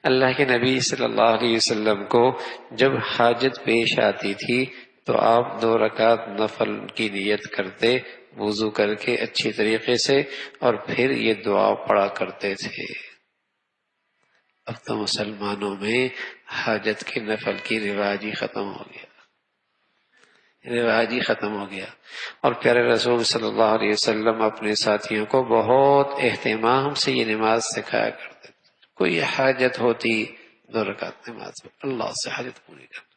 اللہ کے نبی صلی اللہ علیہ وسلم کو جب حاجت پیش آتی تھی تو آپ 2 رکعت نفل کی نیت کرتے وضو کر کے اچھی طریقے سے، اور پھر یہ دعا پڑھا کرتے تھے۔ اب تو مسلمانوں میں حاجت کے نفل کی رواج ہی ختم ہو گیا، رواج ہی ختم ہو گیا۔ اور پیارے رسول صلی اللہ علیہ وسلم اپنے ساتھیوں کو بہت اہتمام سے یہ نماز سکھایا کرتے تھے۔ کوئی حاجت ہوتی 2 رکعت نماز اللہ سے حاجت پوری کرنا۔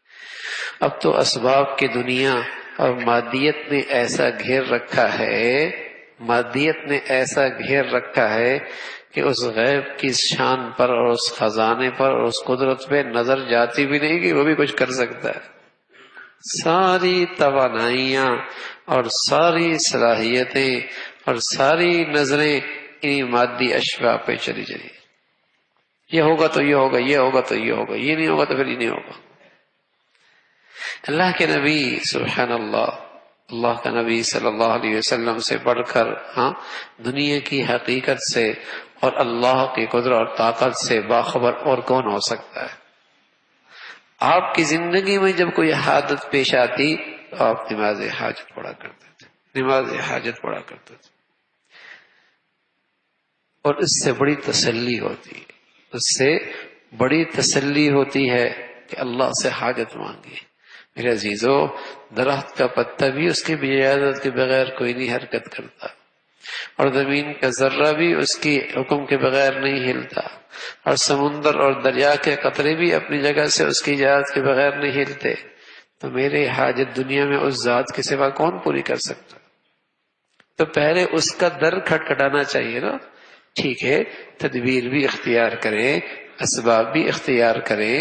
اب تو اسباب کی دنیا اور مادیت نے ایسا گھیر رکھا ہے، مادیت نے ایسا گھیر رکھا ہے کہ اس غیب کی شان پر اور اس خزانے پر اور اس قدرت پہ نظر جاتی بھی نہیں کہ وہ بھی کچھ کر سکتا ہے۔ ساری توانائیاں اور ساری صلاحیتیں اور ساری نظریں انہی مادی اشیاء پہ چلی جائیں۔ یہ ہوگا تو یہ ہوگا، یہ ہوگا تو یہ ہوگا، یہ نہیں ہوگا تو پھر یہ نہیں ہوگا۔ اللہ کے نبی سبحان اللہ، اللہ کا نبی صلی اللہ علیہ وسلم سے بڑھ کر دنیا کی حقیقت سے اور اللہ کی قدرت اور طاقت سے باخبر اور کون ہو سکتا ہے؟ آپ کی زندگی میں جب کوئی حادث پیش آتی تو آپ نماز حاجت پڑھا کرتے تھے، نماز حاجت پڑھا کرتے تھے، اور اس سے بڑی تسلی ہوتی ہے، اس سے بڑی تسلی ہوتی ہے کہ اللہ سے حاجت مانگی۔ میرے عزیزو، درخت کا پتا بھی اس کی اجازت کے بغیر کوئی نہیں حرکت کرتا، اور زمین کا ذرہ بھی اس کی حکم کے بغیر نہیں ہلتا، اور سمندر اور دریا کے قطرے بھی اپنی جگہ سے اس کی اجازت کے بغیر نہیں ہلتے۔ تو میرے حاجت دنیا میں اس ذات کے سوا کون پوری کر سکتا؟ تو پہلے اس کا در کھٹکھٹانا چاہیے نا۔ ٹھیک ہے، تدبیر بھی اختیار کریں، اسباب بھی اختیار کریں،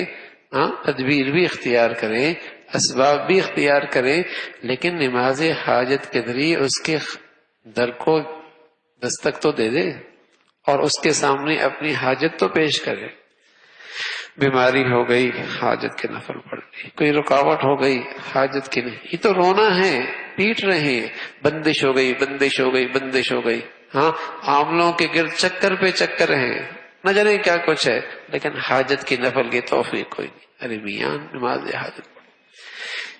تدبیر بھی اختیار کریں، اسباب بھی اختیار کریں، لیکن نماز حاجت کے ذریعے اس کے در کو دستک تو دے دے اور اس کے سامنے اپنی حاجت تو پیش کرے۔ بیماری ہو گئی، حاجت کے نفل پڑھ لی، کوئی رکاوٹ ہو گئی، حاجت کی نہیں، یہ تو رونا ہے، پیٹ رہے ہیں، بندش ہو گئی، بندش ہو گئی، بندش ہو گئی، عاملوں کے گرد چکر پہ چکر ہیں، نہ جانے کیا کچھ ہے، لیکن حاجت کی نفل کی توفیق کوئی نہیں۔ ارے میاں نماز حاجت پڑھ،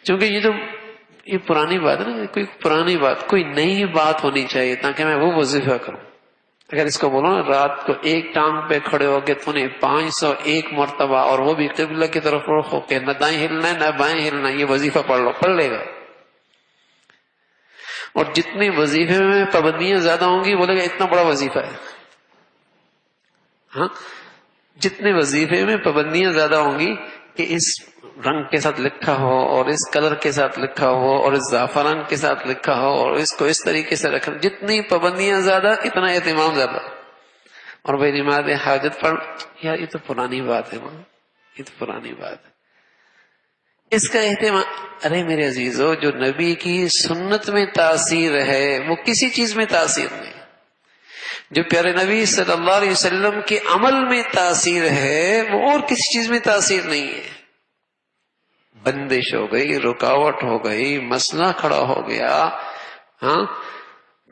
چونکہ یہ پرانی بات ہے نا، کوئی پرانی بات، کوئی نئی بات ہونی چاہیے تاکہ میں وہ وظیفہ کروں۔ اگر اس کو بولو نا رات کو ایک ٹانگ پہ کھڑے ہو کے تو نے 501 مرتبہ، اور وہ بھی قبلہ کی طرف رخ ہو کے، نہ دائیں ہلنا ہے نہ بائیں ہلنا ہے، یہ وظیفہ پڑھ لو، پڑھ لے گا۔ اور جتنی وظیفے میں پابندیاں زیادہ ہوں گی بولے گا اتنا بڑا وظیفہ ہے۔ جتنے وظیفے میں پابندیاں زیادہ ہوں گی کہ اس رنگ کے ساتھ لکھا ہو اور اس کلر کے ساتھ لکھا ہو اور اس زعفران کے ساتھ لکھا ہو اور اس کو اس طریقے سے رکھنا، جتنی پابندیاں زیادہ اتنا اہتمام زیادہ۔ اور بھائی نماز حاجت پڑھ، یار یہ تو پرانی بات ہے، یہ تو پرانی بات ہے، اس کا اہتمام۔ ارے میرے عزیزو، جو نبی کی سنت میں تاثیر ہے وہ کسی چیز میں تاثیر نہیں، جو پیارے نبی صلی اللہ علیہ وسلم کے عمل میں تاثیر ہے وہ اور کسی چیز میں تاثیر نہیں ہے۔ بندش ہو گئی، رکاوٹ ہو گئی، مسئلہ کھڑا ہو گیا،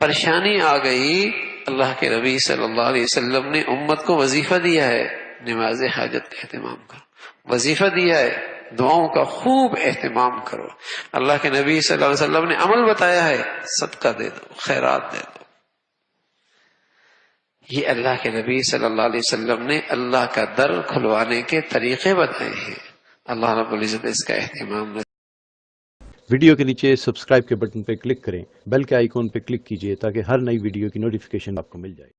پریشانی آ گئی، اللہ کے نبی صلی اللہ علیہ وسلم نے امت کو وظیفہ دیا ہے نماز حاجت کا اہتمام کرو، وظیفہ دیا ہے دعاؤں کا خوب اہتمام کرو۔ اللہ کے نبی صلی اللہ علیہ وسلم نے عمل بتایا ہے، صدقہ دے دو، خیرات دے دو۔ یہ اللہ کے نبی صلی اللہ علیہ وسلم نے اللہ کا در کھلوانے کے طریقے بتائے ہیں۔ اللہ رب العزت اس کا اہتمام۔ ویڈیو کے نیچے سبسکرائب کے بٹن پہ کلک کریں، بیل کے آئیکن پہ کلک کیجئے تاکہ ہر نئی ویڈیو کی نوٹیفیکیشن آپ کو مل جائے۔